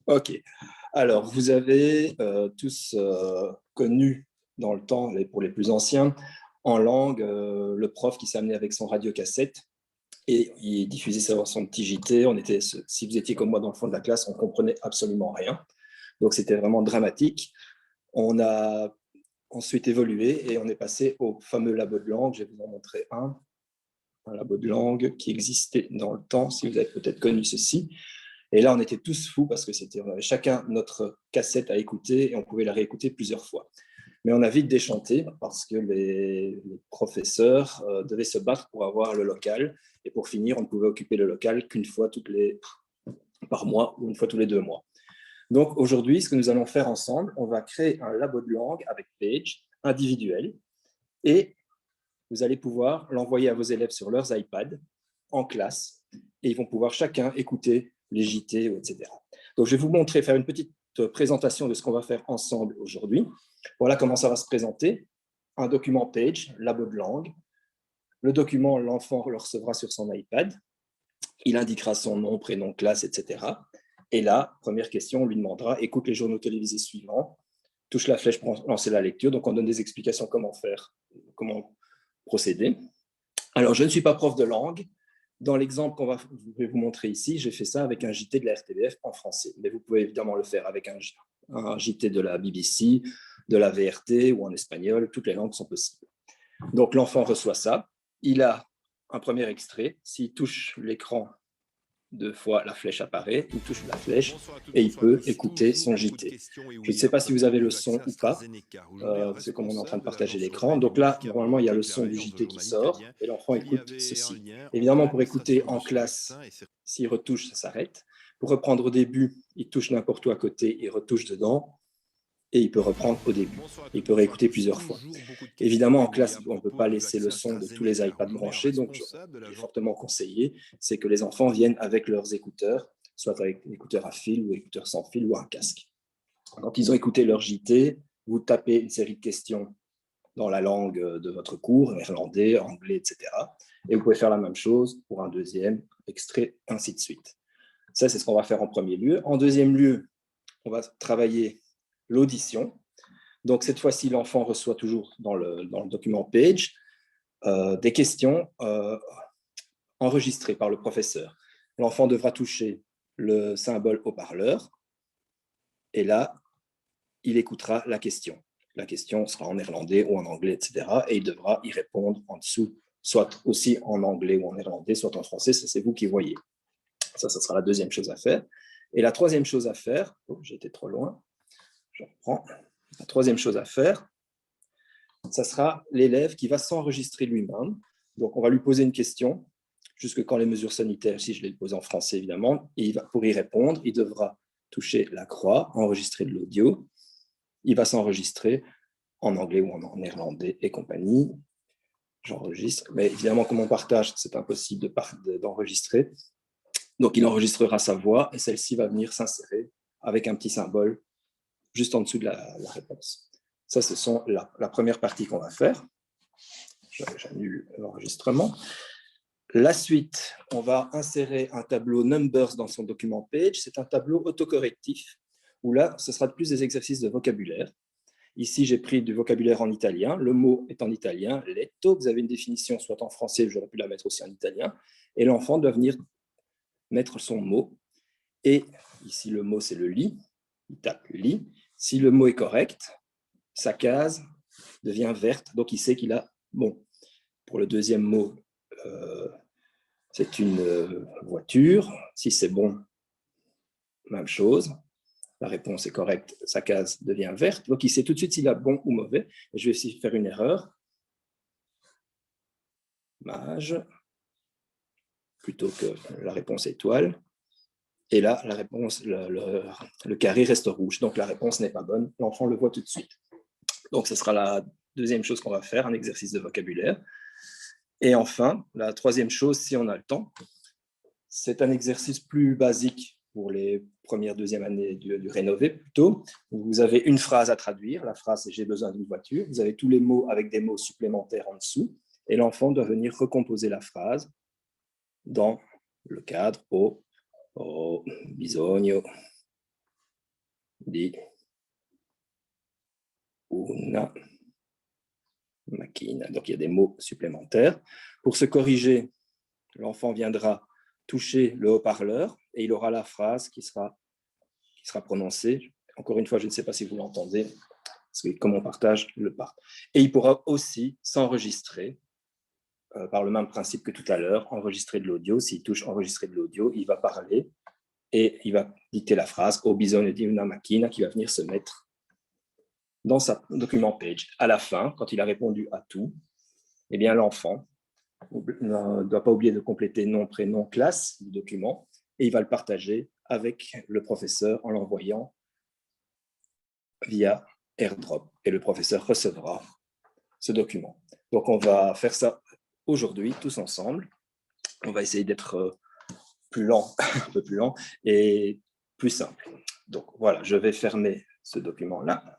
Ok. Alors, vous avez tous connu dans le temps, pour les plus anciens, en langue, le prof qui s'amenait avec son radiocassette et il diffusait son petit JT. Si vous étiez comme moi dans le fond de la classe, on comprenait absolument rien. Donc, c'était vraiment dramatique. On a ensuite évolué et on est passé au fameux labo de langue. Je vais vous en montrer un labo de langue qui existait dans le temps, si vous avez peut-être connu ceci. Et là, on était tous fous parce que on avait chacun notre cassette à écouter et on pouvait la réécouter plusieurs fois. Mais on a vite déchanté parce que les professeurs devaient se battre pour avoir le local. Et pour finir, on ne pouvait occuper le local qu'une fois par mois ou une fois tous les 2 mois. Donc aujourd'hui, ce que nous allons faire ensemble, on va créer un labo de langue avec Page individuel et vous allez pouvoir l'envoyer à vos élèves sur leurs iPads en classe et ils vont pouvoir chacun écouter les JT, etc. Donc, je vais vous montrer, faire une petite présentation de ce qu'on va faire ensemble aujourd'hui. Voilà comment ça va se présenter. Un document Page, labo de langue. Le document, l'enfant le recevra sur son iPad. Il indiquera son nom, prénom, classe, etc. Et là, première question, on lui demandera, écoute les journaux télévisés suivants, touche la flèche pour lancer la lecture. Donc, on donne des explications comment faire, comment procéder. Alors, je ne suis pas prof de langue. Dans l'exemple je vais vous montrer ici, j'ai fait ça avec un JT de la RTBF en français. Mais vous pouvez évidemment le faire avec un JT de la BBC, de la VRT ou en espagnol. Toutes les langues sont possibles. Donc, l'enfant reçoit ça. Il a un premier extrait. S'il touche l'écran 2 fois, la flèche apparaît. Il touche la flèche Bonsoir à toutes, et il bonsoir à peut tous. écouter Toujours son beaucoup de JT. questions. Et Je ne oui, sais pas après si le vous avez début le du son vaccin ou pas. AstraZeneca, aujourd'hui, un C'est comme on est en train responsable de de partager l'Agence l'écran. européenne des Donc là, médicaments normalement, il y a a le son déclaré du lors de JT journaux qui sort italiens et l'enfant qu'il y écoute avait un ceci. lien entre Évidemment, pour écouter l'administration de en ce classe, vaccin et ses... s'il retouche, ça s'arrête. Pour reprendre au début, il touche n'importe où à côté, il retouche dedans et il peut reprendre au début. Bonsoir à Il toutes, peut bonsoir à réécouter tous. plusieurs fois. Toujours beaucoup de questions. Évidemment, Et en oui, classe, à on ne peut propos pas du laisser le vaccin son de tous les AstraZeneca, iPads aujourd'hui, un branchés, donc responsable de il est l'Agence... fortement conseillé, c'est que les enfants viennent avec leurs écouteurs, soit avec écouteurs à fil ou écouteurs sans fil ou un casque. Donc, ils ont écouté leur JT, vous tapez une série de questions dans la langue de votre cours, néerlandais, anglais, etc. Et vous pouvez faire la même chose pour un deuxième extrait, ainsi de suite. Ça, c'est ce qu'on va faire en premier lieu. En deuxième lieu, on va travailler l'audition. Donc, cette fois-ci, l'enfant reçoit toujours dans le document Page des questions enregistrées par le professeur. L'enfant devra toucher le symbole haut-parleur et là, il écoutera la question. La question sera en néerlandais ou en anglais, etc. Et il devra y répondre en dessous, soit aussi en anglais ou en néerlandais, soit en français. Ça, c'est vous qui voyez. Ça sera la deuxième chose à faire. Et la troisième chose à faire, j'ai été trop loin, je reprends. La troisième chose à faire, ça sera l'élève qui va s'enregistrer lui-même. Donc, on va lui poser une question, jusque quand les mesures sanitaires, si je les pose en français évidemment, et pour y répondre, il devra toucher la croix, enregistrer de l'audio. Il va s'enregistrer en anglais ou en néerlandais et compagnie. J'enregistre, mais évidemment, comme on partage, c'est impossible d'enregistrer. Donc, il enregistrera sa voix et celle-ci va venir s'insérer avec un petit symbole juste en dessous de la réponse. Ça, ce sont la première partie qu'on va faire. J'annule l'enregistrement. La suite, on va insérer un tableau Numbers dans son document Page. C'est un tableau autocorrectif où là, ce sera plus des exercices de vocabulaire. Ici, j'ai pris du vocabulaire en italien. Le mot est en italien, letto. Vous avez une définition soit en français, j'aurais pu la mettre aussi en italien. Et l'enfant doit venir mettre son mot. Et ici, le mot, c'est le lit. Il tape lit. Si le mot est correct, sa case devient verte. Donc, il sait qu'il a bon. Pour le deuxième mot, c'est une voiture. Si c'est bon, même chose. La réponse est correcte, sa case devient verte. Donc, il sait tout de suite s'il a bon ou mauvais. Et je vais essayer de faire une erreur. Mage, plutôt que la réponse étoile. Et là, la réponse, le carré reste rouge. Donc, la réponse n'est pas bonne. L'enfant le voit tout de suite. Donc, ce sera la deuxième chose qu'on va faire, un exercice de vocabulaire. Et enfin, la troisième chose, si on a le temps, c'est un exercice plus basique pour les premières, deuxième années du rénové plutôt. Vous avez une phrase à traduire. La phrase, c'est « j'ai besoin d'une voiture ». Vous avez tous les mots avec des mots supplémentaires en dessous. Et l'enfant doit venir recomposer la phrase dans le cadre « ho bisogno di una macchina. Donc, il y a des mots supplémentaires. Pour se corriger, l'enfant viendra toucher le haut-parleur et il aura la phrase qui sera prononcée. Encore une fois, je ne sais pas si vous l'entendez, parce que comme on partage, le part. Et il pourra aussi s'enregistrer par le même principe que tout à l'heure, enregistrer de l'audio. S'il touche enregistrer de l'audio, il va parler et il va dicter la phrase « Ho bisogno di una macchina » qui va venir se mettre dans sa document page. À la fin, quand il a répondu à tout, eh bien l'enfant ne doit pas oublier de compléter nom, prénom, classe du document et il va le partager avec le professeur en l'envoyant via AirDrop et le professeur recevra ce document. Donc on va faire ça aujourd'hui tous ensemble. On va essayer d'être plus lent, un peu plus lent et plus simple. Donc voilà, je vais fermer ce document-là.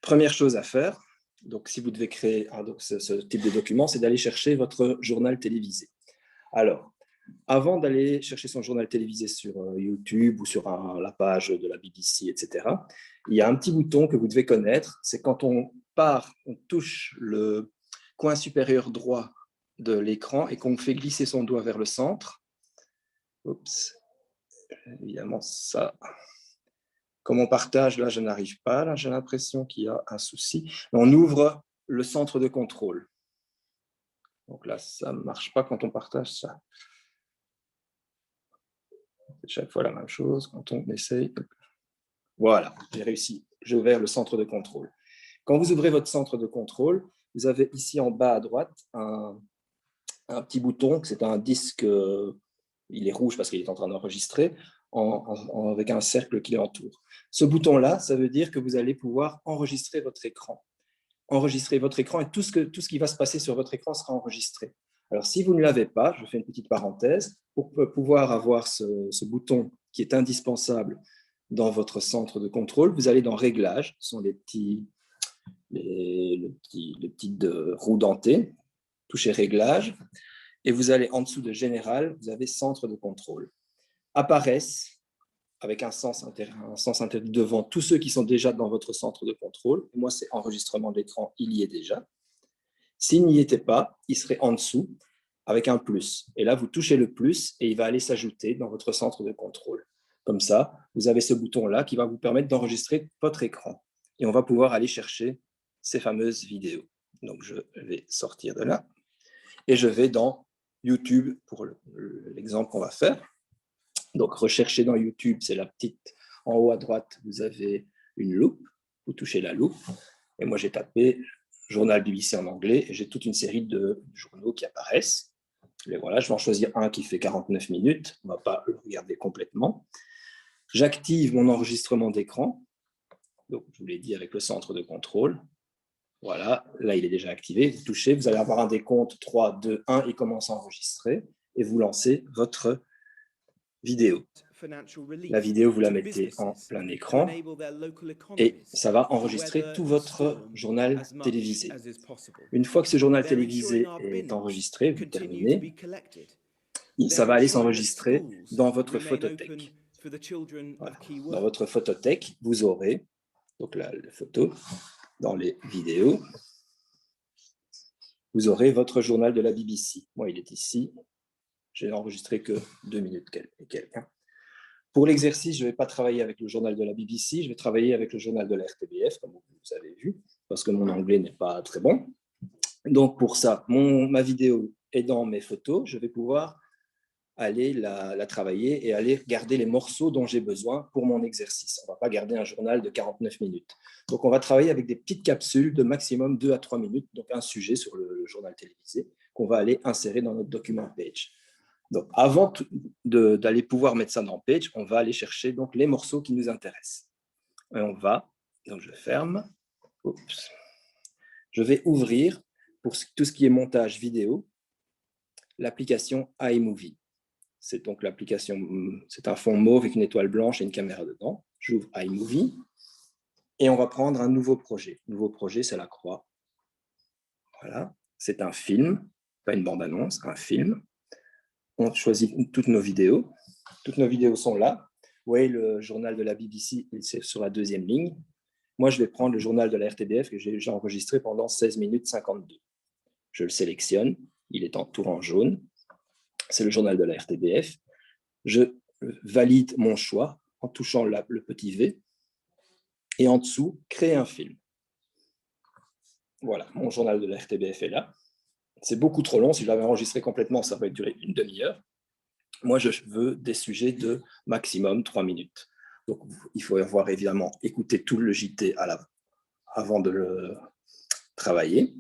Première chose à faire, donc si vous devez créer ce type de document, c'est d'aller chercher votre journal télévisé. Alors, avant d'aller chercher son journal télévisé sur YouTube ou sur la page de la BBC, etc., il y a un petit bouton que vous devez connaître, c'est quand on touche le coin supérieur droit de l'écran et qu'on fait glisser son doigt vers le centre. Oups, évidemment ça... Comme on partage, là, je n'arrive pas. Là, j'ai l'impression qu'il y a un souci. On ouvre le centre de contrôle. Donc là, ça ne marche pas quand on partage ça. C'est chaque fois la même chose quand on essaye. Voilà, j'ai réussi. J'ai ouvert le centre de contrôle. Quand vous ouvrez votre centre de contrôle, vous avez ici en bas à droite un petit bouton. C'est un disque, il est rouge parce qu'il est en train d'enregistrer, avec un cercle qui l'entoure. Ce bouton-là, ça veut dire que vous allez pouvoir enregistrer votre écran. Enregistrer votre écran et tout ce qui va se passer sur votre écran sera enregistré. Alors, si vous ne l'avez pas, je fais une petite parenthèse, pour pouvoir avoir ce bouton qui est indispensable dans votre centre de contrôle, vous allez dans Réglages, ce sont les petites roues dentées, touchez Réglages, et vous allez en dessous de Général, vous avez Centre de contrôle. Apparaissent avec un sens interdit devant tous ceux qui sont déjà dans votre centre de contrôle. Moi, c'est enregistrement d'écran, il y est déjà. S'il n'y était pas, il serait en dessous avec un plus. Et là, vous touchez le plus et il va aller s'ajouter dans votre centre de contrôle. Comme ça, vous avez ce bouton-là qui va vous permettre d'enregistrer votre écran. Et on va pouvoir aller chercher ces fameuses vidéos. Donc, je vais sortir de là. Et je vais dans YouTube pour l'exemple qu'on va faire. Donc, recherchez dans YouTube, c'est la petite, en haut à droite, vous avez une loupe, vous touchez la loupe, et moi j'ai tapé journal BBC en anglais, et j'ai toute une série de journaux qui apparaissent. Et voilà, je vais en choisir un qui fait 49 minutes, on ne va pas le regarder complètement. J'active mon enregistrement d'écran, donc je vous l'ai dit avec le centre de contrôle. Voilà, là il est déjà activé, vous touchez, vous allez avoir un décompte 3, 2, 1, il commence à enregistrer, et vous lancez votre vidéo. La vidéo, vous la mettez en plein écran et ça va enregistrer tout votre journal télévisé. Une fois que ce journal télévisé est enregistré, vous terminez, ça va aller s'enregistrer dans votre photothèque. Voilà. Dans votre photothèque, vous aurez, donc là, la photo, dans les vidéos, vous aurez votre journal de la BBC. Moi, il est ici. J'ai enregistré que 2 minutes et quelques. Pour l'exercice, je ne vais pas travailler avec le journal de la BBC, je vais travailler avec le journal de la RTBF, comme vous avez vu, parce que mon anglais n'est pas très bon. Donc pour ça, ma vidéo est dans mes photos, je vais pouvoir aller la travailler et aller garder les morceaux dont j'ai besoin pour mon exercice. On ne va pas garder un journal de 49 minutes. Donc on va travailler avec des petites capsules de maximum 2 à 3 minutes, donc un sujet sur le journal télévisé qu'on va aller insérer dans notre document page. Donc, avant d'aller pouvoir mettre ça dans Page, on va aller chercher donc, les morceaux qui nous intéressent. Et on va, donc je ferme, oups, je vais ouvrir, pour tout ce qui est montage vidéo, l'application iMovie. C'est donc l'application, c'est un fond mauve avec une étoile blanche et une caméra dedans. J'ouvre iMovie et on va prendre un nouveau projet. Le nouveau projet, c'est la croix. Voilà, c'est un film, pas une bande-annonce, un film. On choisit toutes nos vidéos. Toutes nos vidéos sont là. voyez le journal de la BBC, c'est sur la deuxième ligne. Moi, je vais prendre le journal de la RTBF que j'ai déjà enregistré pendant 16 minutes 52. Je le sélectionne, il est tout en jaune. C'est le journal de la RTBF. Je valide mon choix en touchant le petit V. Et en dessous, créer un film. Voilà, mon journal de la RTBF est là. C'est beaucoup trop long. Si je l'avais enregistré complètement, ça va durer une demi-heure. Moi, je veux des sujets de maximum 3 minutes. Donc, il faut avoir évidemment écouté tout le JT avant de le travailler.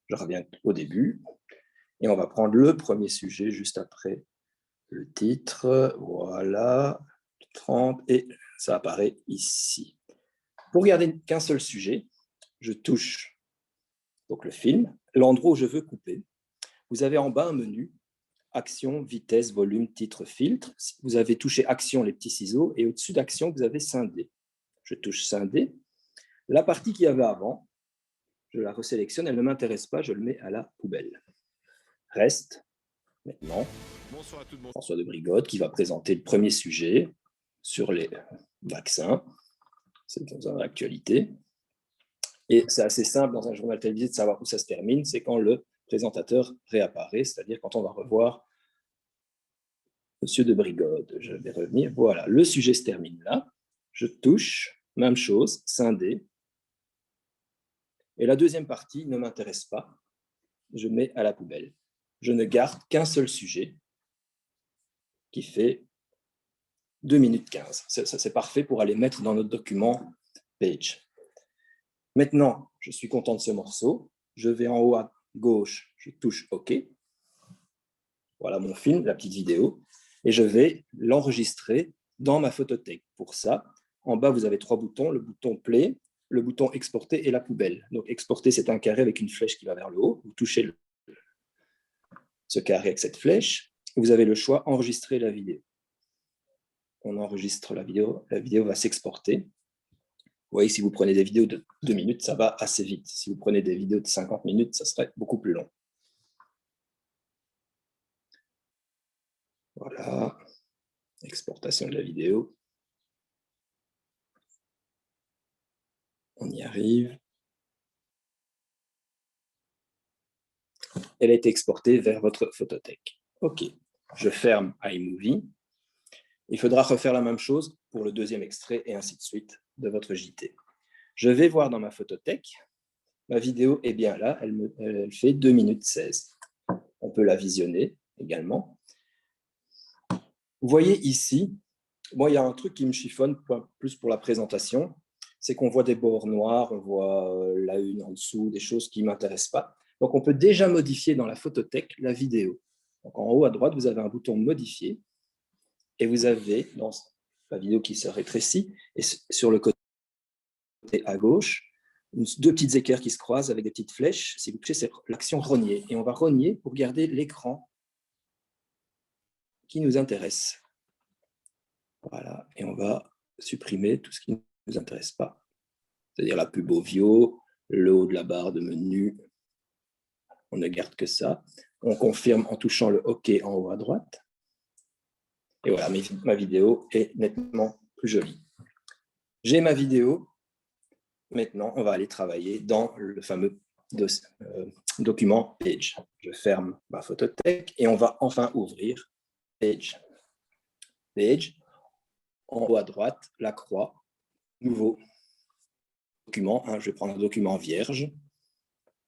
Je reviens au début. Et on va prendre le premier sujet juste après le titre. Voilà, 30. Et ça apparaît ici. Pour garder qu'un seul sujet, je touche donc le film, l'endroit où je veux couper. Vous avez en bas un menu, action, vitesse, volume, titre, filtre. Vous avez touché action, les petits ciseaux, et au-dessus d'action, vous avez scindé. Je touche scindé. La partie qu'il y avait avant, je la resélectionne, elle ne m'intéresse pas, je le mets à la poubelle. Reste maintenant François de Brigode qui va présenter le premier sujet sur les vaccins. C'est dans l'actualité. Et c'est assez simple dans un journal télévisé de savoir où ça se termine, c'est quand le présentateur réapparaît, c'est-à-dire quand on va revoir Monsieur de Brigode. Je vais revenir. Voilà, le sujet se termine là. Je touche, même chose, scindé. Et la deuxième partie ne m'intéresse pas. Je mets à la poubelle. Je ne garde qu'un seul sujet qui fait 2 minutes 15. C'est parfait pour aller mettre dans notre document Page. Maintenant, je suis content de ce morceau. Je vais en haut à gauche, je touche OK. Voilà mon film, la petite vidéo. Et je vais l'enregistrer dans ma photothèque. Pour ça, en bas, vous avez 3 boutons. Le bouton Play, le bouton Exporter et la poubelle. Donc, Exporter, c'est un carré avec une flèche qui va vers le haut. Vous touchez ce carré avec cette flèche. Vous avez le choix Enregistrer la vidéo. On enregistre la vidéo va s'exporter. Vous voyez, si vous prenez des vidéos de 2 minutes, ça va assez vite. Si vous prenez des vidéos de 50 minutes, ça serait beaucoup plus long. Voilà, exportation de la vidéo. On y arrive. Elle a été exportée vers votre photothèque. OK, je ferme iMovie. Il faudra refaire la même chose pour le deuxième extrait et ainsi de suite de votre JT. Je vais voir dans ma photothèque. Ma vidéo est bien là, elle fait 2 minutes 16. On peut la visionner également. Vous voyez ici, moi, il y a un truc qui me chiffonne plus pour la présentation, c'est qu'on voit des bords noirs, on voit la une en dessous, des choses qui ne m'intéressent pas. Donc, on peut déjà modifier dans la photothèque la vidéo. Donc, en haut à droite, vous avez un bouton modifier et vous avez dans la vidéo qui se rétrécit et sur le côté à gauche, 2 petites équerres qui se croisent avec des petites flèches. Si vous touchez, c'est l'action rogner. Et on va rogner pour garder l'écran qui nous intéresse. Voilà, et on va supprimer tout ce qui ne nous intéresse pas. C'est-à-dire la pub Ovio, le haut de la barre de menu. On ne garde que ça. On confirme en touchant le OK en haut à droite. Et voilà, ma vidéo est nettement plus jolie. J'ai ma vidéo. Maintenant, on va aller travailler dans le fameux document Page. Je ferme ma photothèque et on va enfin ouvrir Page. Page, en haut à droite, la croix, nouveau document. Je vais prendre un document vierge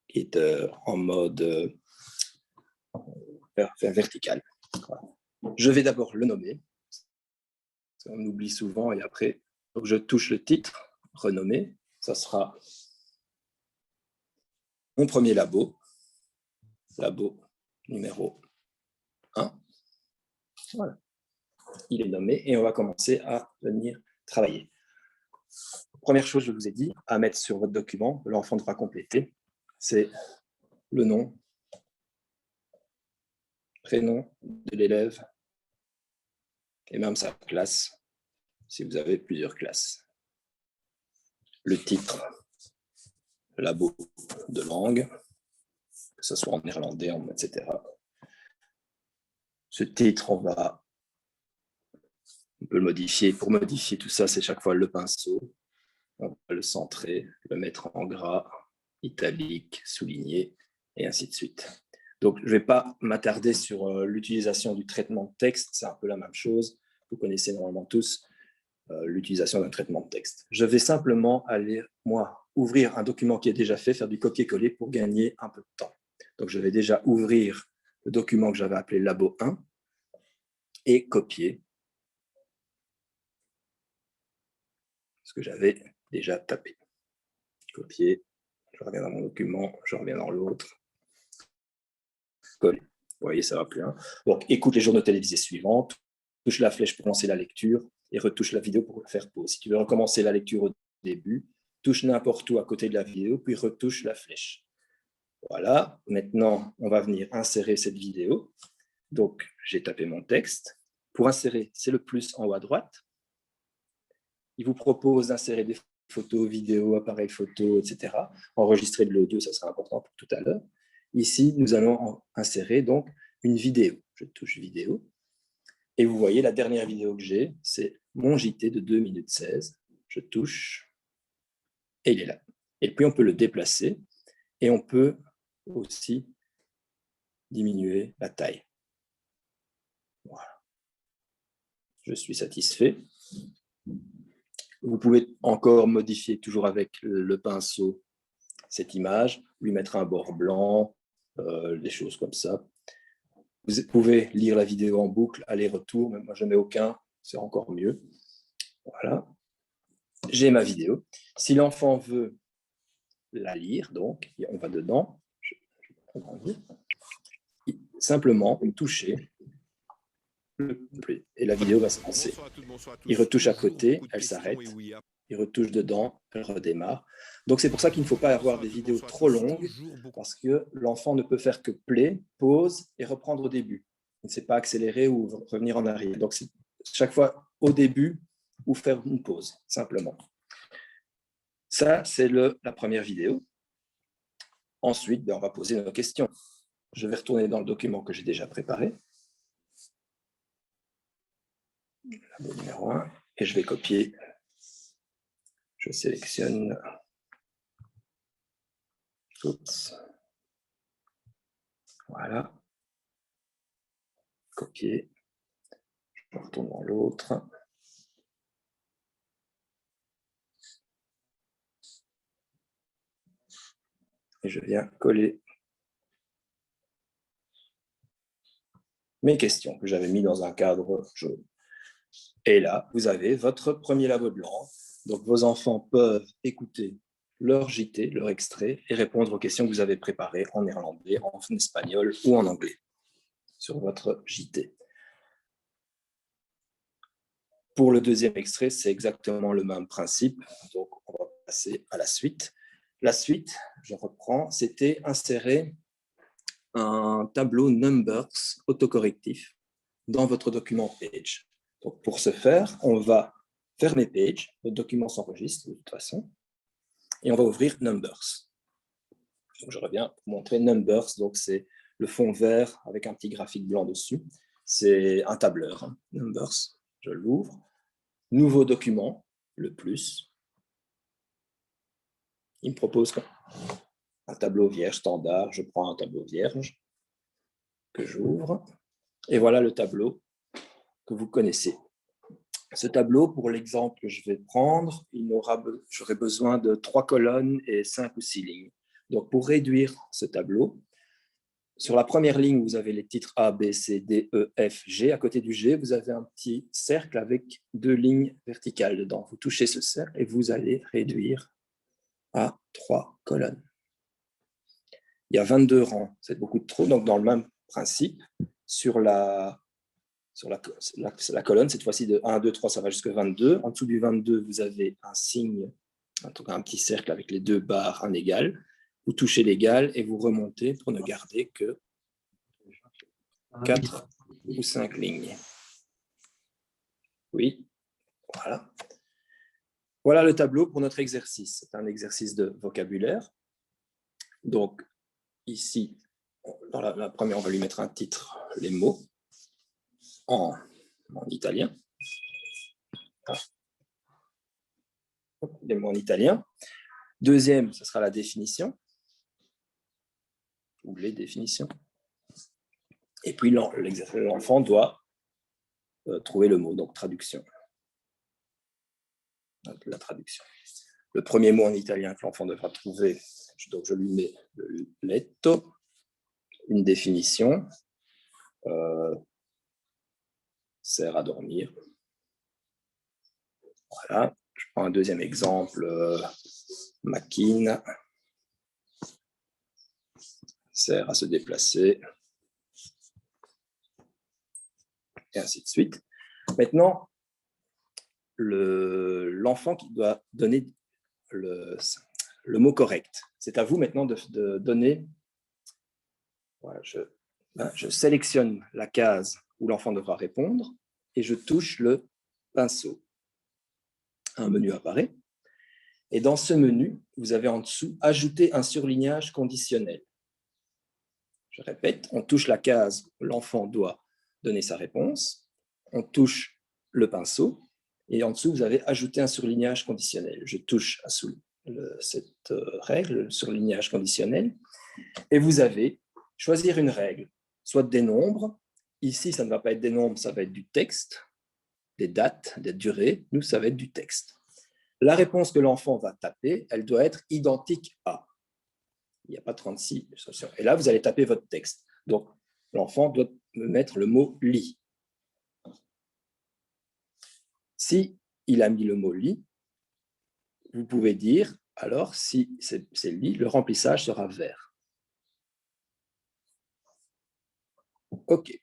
qui est en mode vertical. Voilà. Je vais d'abord le nommer. On oublie souvent et après, donc je touche le titre, renommer. Ça sera mon premier labo numéro 1. Voilà. Il est nommé et on va commencer à venir travailler. Première chose, je vous ai dit, à mettre sur votre document, l'enfant devra compléter, c'est le nom, prénom de l'élève et même sa classe, si vous avez plusieurs classes. Le titre, labo de langue, que ce soit en néerlandais, etc. Ce titre, on va On peut le modifier. Pour modifier tout ça, c'est chaque fois le pinceau. On va le centrer, le mettre en gras, italique, souligné, et ainsi de suite. Donc, je ne vais pas m'attarder sur l'utilisation du traitement de texte. C'est un peu la même chose. Vous connaissez normalement tous l'utilisation d'un traitement de texte. Je vais simplement aller, moi, ouvrir un document qui est déjà fait, faire du copier-coller pour gagner un peu de temps. Donc, je vais déjà ouvrir le document que j'avais appelé Labo 1 et copier ce que j'avais déjà tapé. Copier, je reviens dans mon document, je reviens dans l'autre. Coller. Vous voyez, ça va plus. Hein. Donc, écoute les journaux télévisés suivants, touche la flèche pour lancer la lecture et retouche la vidéo pour faire pause. Si tu veux recommencer la lecture au début, touche n'importe où à côté de la vidéo, puis retouche la flèche. Voilà, maintenant, on va venir insérer cette vidéo. Donc, j'ai tapé mon texte. Pour insérer, c'est le plus en haut à droite. Il vous propose d'insérer des photos, vidéos, appareils photo, etc. Enregistrer de l'audio, ça sera important pour tout à l'heure. Ici, nous allons insérer donc une vidéo. Je touche vidéo. Et vous voyez, la dernière vidéo que j'ai, c'est mon JT de 2 minutes 16. Je touche et il est là. Et puis, on peut le déplacer et on peut aussi diminuer la taille. Voilà. Je suis satisfait. Vous pouvez encore modifier, toujours avec le pinceau, cette image, lui mettre un bord blanc, des choses comme ça. Vous pouvez lire la vidéo en boucle, aller-retour, mais moi je ne mets aucun, c'est encore mieux. Voilà. J'ai ma vidéo. Si l'enfant veut la lire, donc, on va dedans. Simplement toucher et la vidéo va se lancer. Il retouche à côté, elle s'arrête. Il retouche dedans, elle redémarre. Donc c'est pour ça qu'il ne faut pas avoir des vidéos trop longues parce que l'enfant ne peut faire que play, pause et reprendre au début. Il ne sait pas accélérer ou revenir en arrière. Donc c'est chaque fois au début ou faire une pause, simplement. Ça, c'est la première vidéo. Ensuite, on va poser nos questions. Je vais retourner dans le document que j'ai déjà préparé. Le numéro 1, et je vais copier. Je sélectionne. Oups. Voilà. Copier. Je retourne dans l'autre. Et je viens coller mes questions que j'avais mis dans un cadre jaune. Et là, vous avez votre premier labo de langue. Donc, vos enfants peuvent écouter leur JT, leur extrait, et répondre aux questions que vous avez préparées en néerlandais, en espagnol ou en anglais sur votre JT. Pour le deuxième extrait, c'est exactement le même principe. Donc, on va passer à la suite. La suite, je reprends, c'était insérer un tableau Numbers autocorrectif dans votre document Page. Donc, pour ce faire, on va fermer Page, le document s'enregistre de toute façon, et on va ouvrir Numbers. Donc, je reviens pour montrer Numbers, donc c'est le fond vert avec un petit graphique blanc dessus. C'est un tableur, hein. Numbers, je l'ouvre. Nouveau document, le plus. Il me propose un tableau vierge standard. Je prends un tableau vierge que j'ouvre. Et voilà le tableau que vous connaissez. Ce tableau, pour l'exemple que je vais prendre, j'aurai besoin de 3 colonnes et 5 ou 6 lignes. Donc, pour réduire ce tableau, sur la première ligne, vous avez les titres A, B, C, D, E, F, G. À côté du G, vous avez un petit cercle avec 2 lignes verticales dedans. Vous touchez ce cercle et vous allez réduire à 3 colonnes. Il y a 22 rangs, c'est beaucoup trop. Donc, dans le même principe, sur la colonne, cette fois-ci de 1, 2, 3, ça va jusqu'à 22. En dessous du 22, vous avez un signe, un petit cercle avec les 2 barres, un égal. Vous touchez l'égal et vous remontez pour ne garder que 4 ou 5 lignes. Oui, voilà. Voilà le tableau pour notre exercice. C'est un exercice de vocabulaire. Donc, ici, dans la première, on va lui mettre un titre, les mots, en italien. Les mots en italien. Deuxième, ce sera la définition, ou les définitions. Et puis, l'enfant doit trouver le mot, donc traduction. La traduction. Le premier mot en italien que l'enfant devra trouver, donc je lui mets le letto, une définition, sert à dormir. Voilà, je prends un deuxième exemple, macchina, sert à se déplacer, et ainsi de suite. Maintenant, l'enfant qui doit donner le mot correct. C'est à vous maintenant de donner. Voilà, je sélectionne la case où l'enfant devra répondre et je touche le pinceau. Un menu apparaît. Et dans ce menu, vous avez en dessous « Ajouter un surlignage conditionnel ». Je répète, on touche la case où l'enfant doit donner sa réponse, on touche le pinceau, et en dessous, vous avez « Ajouter un surlignage conditionnel ». Je touche à cette règle, le surlignage conditionnel, et vous avez « Choisir une règle », soit des nombres. Ici, ça ne va pas être des nombres, ça va être du texte, des dates, des durées. Nous, ça va être du texte. La réponse que l'enfant va taper, elle doit être identique à. Il n'y a pas 36 solutions. Et là, vous allez taper votre texte. Donc, l'enfant doit me mettre le mot « lit ». Si il a mis le mot « lit », vous pouvez dire, alors, si c'est « lit », le remplissage sera vert. OK.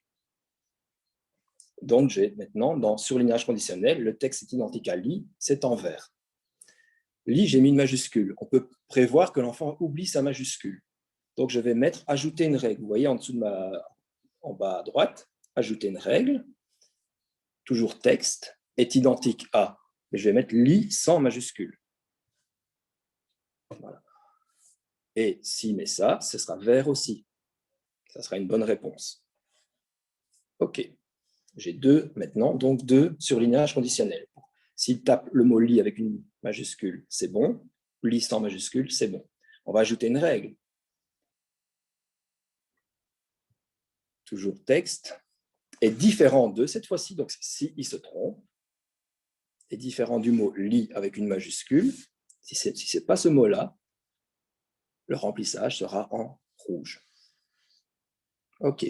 Donc, j'ai maintenant, dans surlignage conditionnel, le texte est identique à « lit », c'est en vert. Lit, j'ai mis une majuscule. On peut prévoir que l'enfant oublie sa majuscule. Donc, je vais mettre « Ajouter une règle ». Vous voyez en dessous en bas à droite, « Ajouter une règle », toujours texte, est identique à. Mais je vais mettre « lit » sans majuscule. Voilà. Et s'il met ça, ce sera vert aussi. Ça sera une bonne réponse. OK. J'ai maintenant, donc deux surlignages conditionnels. S'il tape le mot « lit » avec une majuscule, c'est bon. « Lit » sans majuscule, c'est bon. On va ajouter une règle. Toujours texte. Est différent de cette fois-ci, donc s'il se trompe, est différent du mot « lit » avec une majuscule. Si ce n'est pas ce mot-là, le remplissage sera en rouge. OK.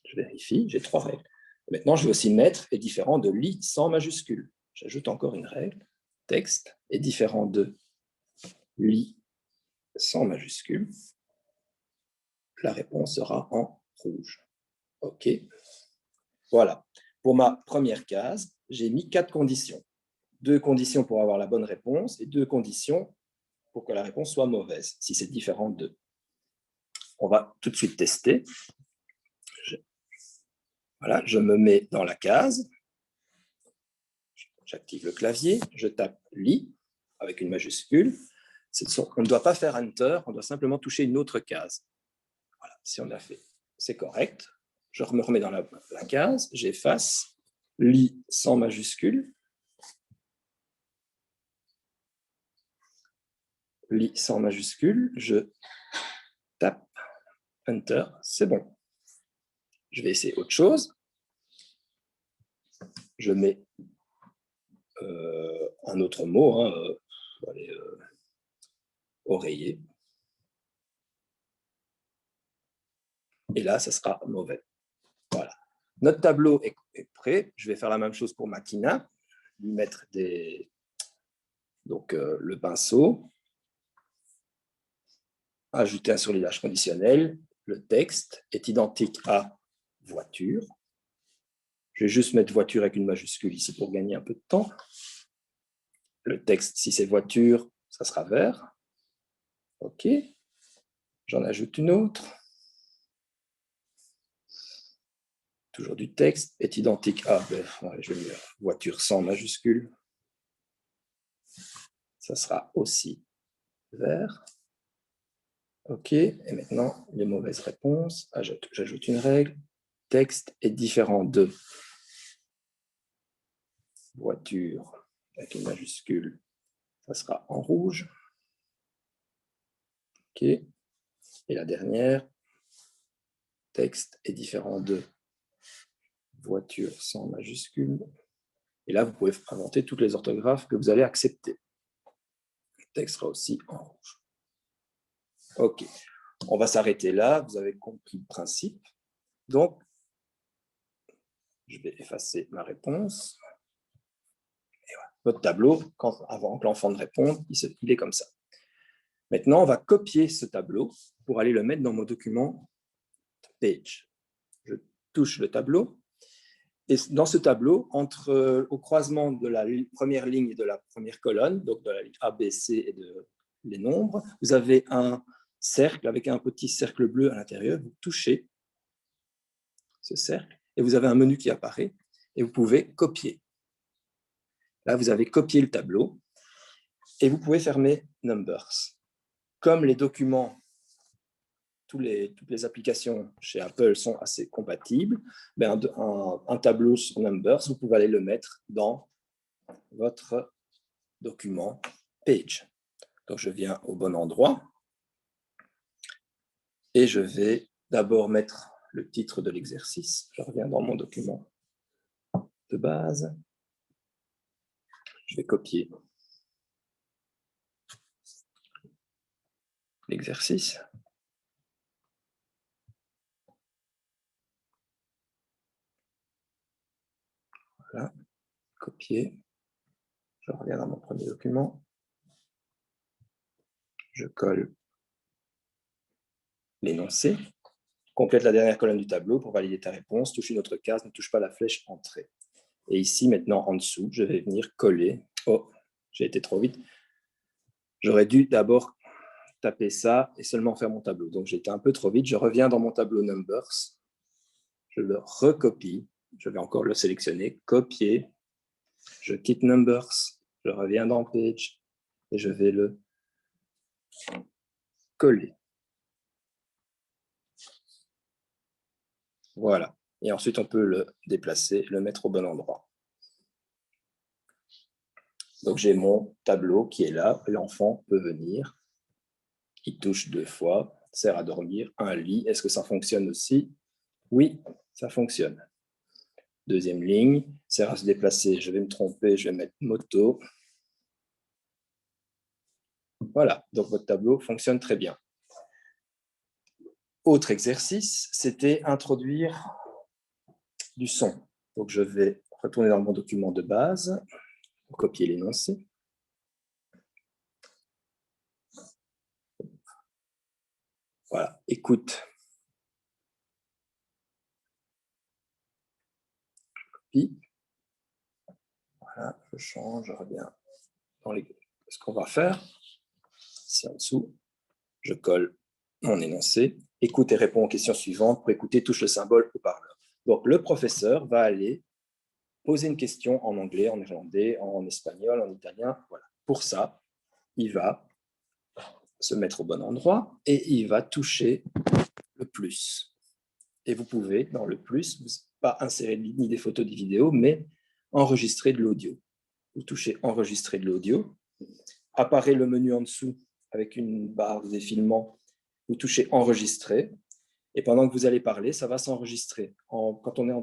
Je vérifie, j'ai 3 règles. Maintenant, je vais aussi mettre est différent de « lit » sans majuscule. J'ajoute encore une règle. Texte est différent de « lit » sans majuscule. La réponse sera en rouge. OK. Voilà. Pour ma première case, j'ai mis 4 conditions. 2 conditions pour avoir la bonne réponse et 2 conditions pour que la réponse soit mauvaise, si c'est différent d'eux. On va tout de suite tester. Voilà, je me mets dans la case. J'active le clavier. Je tape « lit » avec une majuscule. On ne doit pas faire « Enter », on doit simplement toucher une autre case. Voilà, si on a fait, c'est correct. Je me remets dans la case, j'efface « lit » sans majuscule. « Lit » sans majuscule, je tape « Enter », c'est bon. Je vais essayer autre chose. Je mets un autre mot, oreiller. Et là, ça sera mauvais. Voilà. Notre tableau est prêt. Je vais faire la même chose pour Makina. Lui mettre le pinceau. Ajouter un surlignage conditionnel. Le texte est identique à voiture. Je vais juste mettre voiture avec une majuscule ici pour gagner un peu de temps. Le texte, si c'est voiture, ça sera vert. OK. J'en ajoute une autre. Toujours du texte, est identique à, je vais dire voiture sans majuscule. Ça sera aussi vert. OK, et maintenant, les mauvaises réponses. J'ajoute une règle. Texte est différent de. voiture avec une majuscule, ça sera en rouge. OK. Et la dernière, texte est différent de voiture sans majuscule. Et là, vous pouvez inventer toutes les orthographes que vous allez accepter. Le texte sera aussi en rouge. OK. On va s'arrêter là. Vous avez compris le principe. Donc, je vais effacer ma réponse. Et voilà. Votre tableau, avant que l'enfant ne réponde, il est comme ça. Maintenant, on va copier ce tableau pour aller le mettre dans mon document Page. Je touche le tableau. Et dans ce tableau, au croisement de la première ligne et de la première colonne, donc de la ligne A, B, C et les nombres, vous avez un cercle avec un petit cercle bleu à l'intérieur. Vous touchez ce cercle et vous avez un menu qui apparaît et vous pouvez copier. Là, vous avez copié le tableau et vous pouvez fermer Numbers. Comme les documents, toutes les applications chez Apple sont assez compatibles, un tableau sur Numbers, vous pouvez aller le mettre dans votre document Page. Donc, je viens au bon endroit et je vais d'abord mettre le titre de l'exercice. Je reviens dans mon document de base. Je vais copier l'exercice. Voilà, copier. Je reviens dans mon premier document. Je colle l'énoncé. Complète la dernière colonne du tableau pour valider ta réponse. Touche une autre case, ne touche pas la flèche entrée. Et ici, maintenant, en dessous, je vais venir coller. Oh, j'ai été trop vite. J'aurais dû d'abord taper ça et seulement faire mon tableau. Donc, j'ai été un peu trop vite. Je reviens dans mon tableau Numbers. Je le recopie. Je vais encore le sélectionner. Copier. Je quitte Numbers. Je reviens dans Page et je vais le coller. Voilà. Et ensuite, on peut le déplacer, le mettre au bon endroit. Donc, j'ai mon tableau qui est là. L'enfant peut venir. Il touche 2 fois. Sert à dormir. Un lit. Est-ce que ça fonctionne aussi? Oui, ça fonctionne. Deuxième ligne. Sert à se déplacer. Je vais me tromper. Je vais mettre moto. Voilà. Donc, votre tableau fonctionne très bien. Autre exercice, c'était introduire du son. Donc, je vais retourner dans mon document de base, copier l'énoncé. Voilà, écoute. Je copie. Voilà, je change, je reviens dans ce qu'on va faire. Ici en dessous, je colle mon énoncé. Écoute et réponds aux questions suivantes. Pour écouter, touche le symbole haut-parleur. Donc, le professeur va aller poser une question en anglais, en néerlandais, en espagnol, en italien. Voilà. Pour ça, il va se mettre au bon endroit et il va toucher le plus. Et vous pouvez, dans le plus, pas insérer ni des photos, ni des vidéos, mais enregistrer de l'audio. Vous touchez enregistrer de l'audio. Apparaît le menu en dessous avec une barre de défilement. Vous touchez enregistrer. Et pendant que vous allez parler, ça va s'enregistrer. Quand on est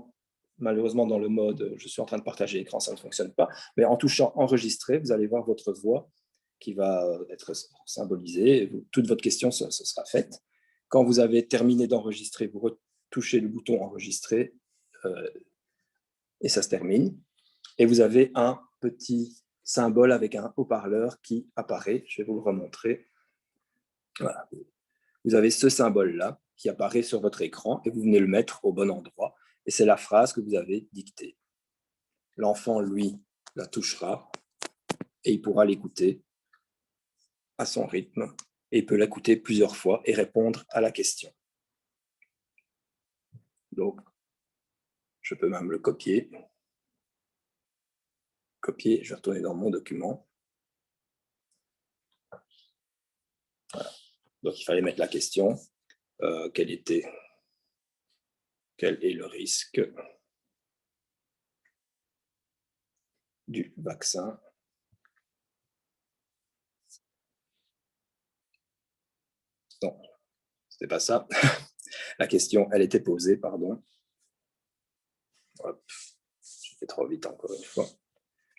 malheureusement dans le mode je suis en train de partager l'écran, ça ne fonctionne pas. Mais en touchant enregistrer, vous allez voir votre voix qui va être symbolisée. Toute votre question ce sera faite. Quand vous avez terminé d'enregistrer, vous touchez le bouton enregistrer et ça se termine. Et vous avez un petit symbole avec un haut-parleur qui apparaît. Je vais vous le remontrer. Voilà. Vous avez ce symbole-là qui apparaît sur votre écran et vous venez le mettre au bon endroit. Et c'est la phrase que vous avez dictée. L'enfant, lui, la touchera et il pourra l'écouter à son rythme. Et il peut l'écouter plusieurs fois et répondre à la question. Donc, je peux même le copier. Copier, je vais retourner dans mon document. Voilà. Donc, il fallait mettre la question. Quel est le risque du vaccin. Non, c'était pas ça. La question, elle était posée, pardon. Hop, j'ai fait trop vite encore une fois.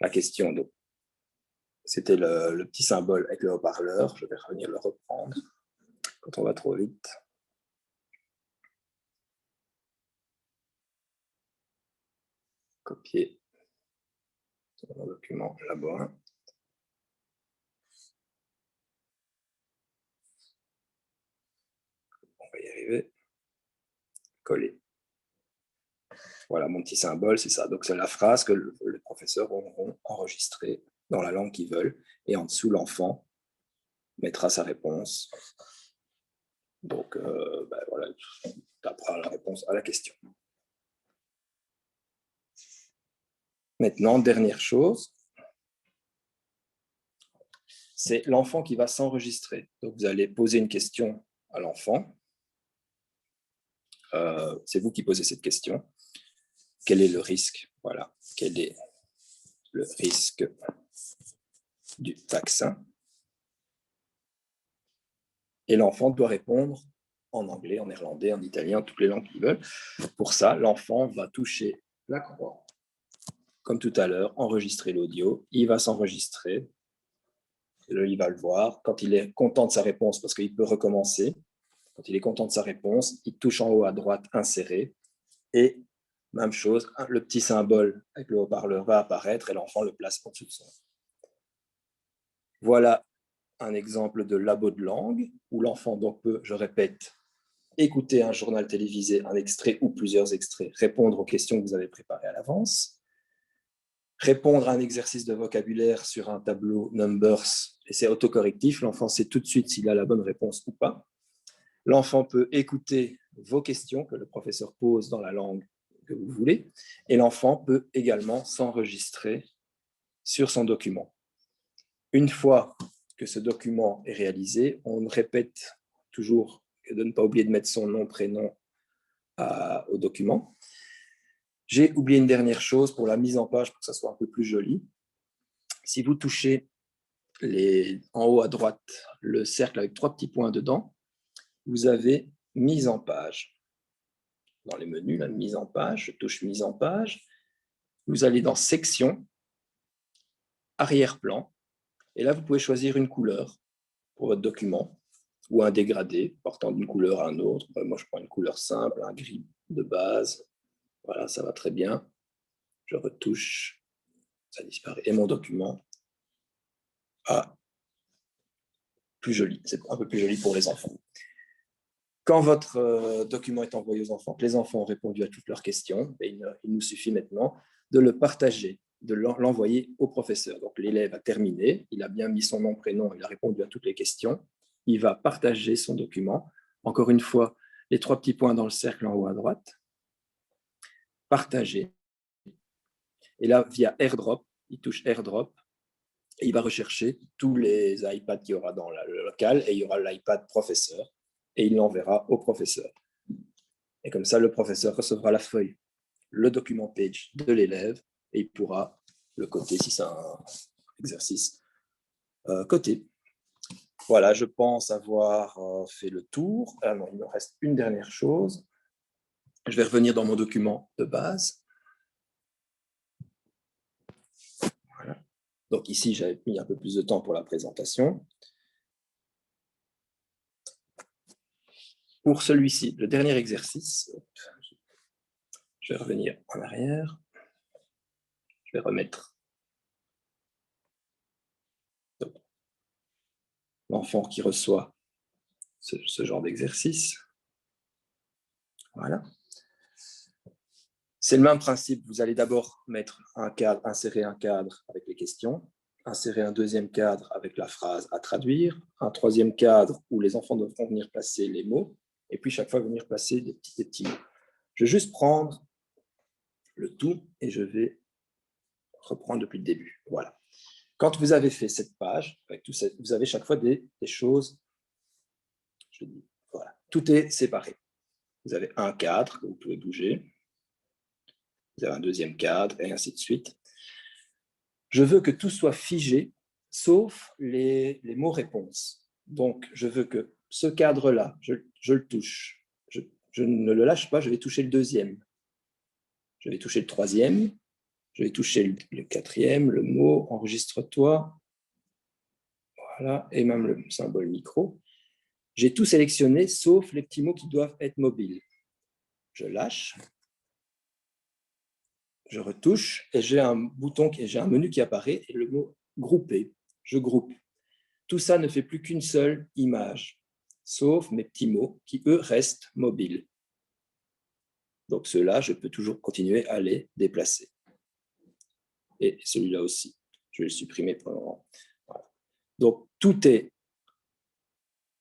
La question, donc, c'était le petit symbole avec le haut-parleur. Je vais revenir le reprendre quand on va trop vite. Copier mon document là-bas. On va y arriver. Coller. Voilà, mon petit symbole, c'est ça. Donc, c'est la phrase que les professeurs auront enregistrée dans la langue qu'ils veulent. Et en dessous, l'enfant mettra sa réponse. Donc, voilà, tu tapera la réponse à la question. Maintenant, dernière chose, c'est l'enfant qui va s'enregistrer. Donc, vous allez poser une question à l'enfant. C'est vous qui posez cette question. Quel est le risque? Voilà. Quel est le risque du vaccin? Et l'enfant doit répondre en anglais, en néerlandais, en italien, toutes les langues qu'il veut. Pour ça, l'enfant va toucher la croix. Comme tout à l'heure, enregistrer l'audio. Il va s'enregistrer. Il va le voir. Quand il est content de sa réponse, parce qu'il peut recommencer, quand il est content de sa réponse, il touche en haut à droite, insérer. Et même chose, le petit symbole avec le haut-parleur va apparaître et l'enfant le place en dessous de son. Voilà un exemple de labo de langue où l'enfant donc peut, je répète, écouter un journal télévisé, un extrait ou plusieurs extraits, répondre aux questions que vous avez préparées à l'avance, répondre à un exercice de vocabulaire sur un tableau Numbers, et c'est autocorrectif, l'enfant sait tout de suite s'il a la bonne réponse ou pas. L'enfant peut écouter vos questions que le professeur pose dans la langue que vous voulez, et l'enfant peut également s'enregistrer sur son document. Une fois que ce document est réalisé, on répète toujours de ne pas oublier de mettre son nom, prénom au document. J'ai oublié une dernière chose pour la mise en page, pour que ça soit un peu plus joli. Si vous touchez en haut à droite le cercle avec 3 petits points dedans, vous avez mise en page. Dans les menus, la mise en page, je touche mise en page. Vous allez dans section, arrière-plan, et là, vous pouvez choisir une couleur pour votre document ou un dégradé partant d'une couleur à une autre. Moi, je prends une couleur simple, un gris de base. Voilà, ça va très bien. Je retouche, ça disparaît. Et mon document plus joli. C'est un peu plus joli pour les enfants. Quand votre document est envoyé aux enfants, que les enfants ont répondu à toutes leurs questions, il nous suffit maintenant de le partager, de l'envoyer au professeur. Donc l'élève a terminé, il a bien mis son nom, prénom, il a répondu à toutes les questions. Il va partager son document. Encore une fois, les 3 petits points dans le cercle en haut à droite. Partager. Et là, via AirDrop, il touche AirDrop et il va rechercher tous les iPads qu'il y aura dans le local et il y aura l'iPad professeur et il l'enverra au professeur. Et comme ça, le professeur recevra la feuille, le document page de l'élève et il pourra le coter si c'est un exercice coté. Voilà, je pense avoir fait le tour. Non, il me reste une dernière chose. Je vais revenir dans mon document de base. Voilà. Donc ici, j'avais mis un peu plus de temps pour la présentation. Pour celui-ci, le dernier exercice, je vais revenir en arrière. Je vais remettre l'enfant qui reçoit ce genre d'exercice. Voilà. C'est le même principe. Vous allez d'abord mettre un cadre, insérer un cadre avec les questions, insérer un deuxième cadre avec la phrase à traduire, un troisième cadre où les enfants devront venir placer les mots, et puis chaque fois venir placer des petits mots. Je vais juste prendre le tout et je vais reprendre depuis le début. Voilà. Quand vous avez fait cette page, avec tout ça, vous avez chaque fois des choses. Je dis, voilà. Tout est séparé. Vous avez un cadre que vous pouvez bouger. Vous avez un deuxième cadre et ainsi de suite. Je veux que tout soit figé, sauf les mots-réponses. Donc, je veux que ce cadre-là, je le touche. Je ne le lâche pas, je vais toucher le deuxième. Je vais toucher le troisième. Je vais toucher le quatrième, le mot, enregistre-toi. Voilà, et même le symbole micro. J'ai tout sélectionné, sauf les petits mots qui doivent être mobiles. Je lâche. Je retouche et j'ai un bouton, j'ai un menu qui apparaît et le mot grouper. Je groupe. Tout ça ne fait plus qu'une seule image, sauf mes petits mots qui, eux, restent mobiles. Donc ceux-là, je peux toujours continuer à les déplacer. Et celui-là aussi, je vais le supprimer pour le moment. Voilà. Donc tout est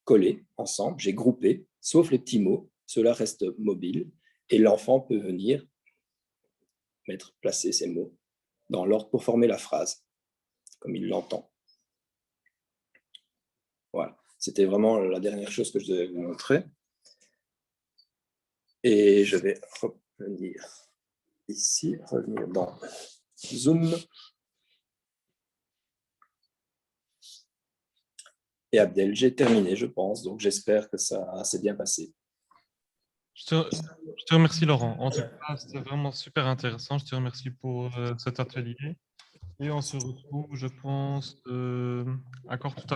collé ensemble, j'ai groupé, sauf les petits mots, ceux-là restent mobiles, et l'enfant peut venir placer ces mots dans l'ordre pour former la phrase, comme il l'entend. Voilà, c'était vraiment la dernière chose que je devais vous montrer. Et je vais revenir ici, revenir dans Zoom. Et Abdel, j'ai terminé, je pense, donc j'espère que ça s'est bien passé. Je te remercie, Laurent. En tout cas, c'était vraiment super intéressant. Je te remercie pour cet atelier. Et on se retrouve, je pense, encore tout à l'heure.